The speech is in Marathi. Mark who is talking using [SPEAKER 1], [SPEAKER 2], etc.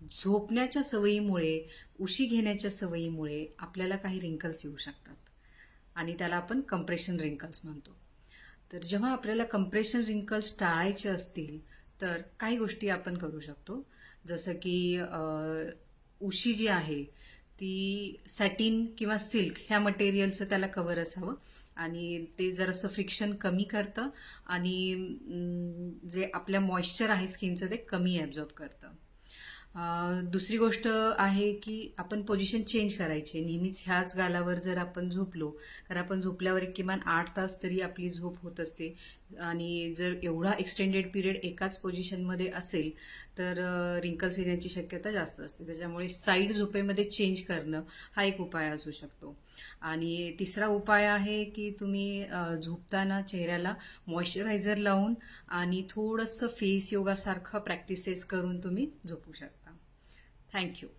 [SPEAKER 1] झोपण्याच्या सवयीमुळे, उशी घेण्याच्या सवयीमुळे आपल्याला काही रिंकल्स येऊ शकतात आणि त्याला आपण कंप्रेशन रिंकल्स म्हणतो. तर जेव्हा आपल्याला कंप्रेशन रिंकल्स टाळायचे असतील तर काही गोष्टी आपण करू शकतो. जसं की उशी जी आहे ती सॅटिन किंवा सिल्क ह्या मटेरियलचं त्याला कव्हर असावं आणि ते जरासं फ्रिक्शन कमी करतं आणि जे आपल्या मॉइश्चर आहे स्किनचं ते कमी ॲब्झॉर्ब करतं. दुसरी गोष्ट आहे की आपण पोझिशन चेंज करायची. नेहमीच ह्याच गालावर जर आपण झोपलो, कारण आपण झोपल्यावर एक किमान 8 तास तरी आपली झोप होत असते आणि जर एवढा एक्सटेंडेड पिरियड एकाच पोझिशनमध्ये असेल तर रिंकल्स येण्याची शक्यता जास्त असते. त्याच्यामुळे साईड झोपेमध्ये चेंज करणं हा एक उपाय असू शकतो. आणि तिसरा उपाय आहे की तुम्ही झोपताना चेहऱ्याला मॉइश्चरायझर लावून आणि थोडंसं फेस योगासारखं प्रॅक्टिसेस करून तुम्ही झोपू शकता. थँक्यू.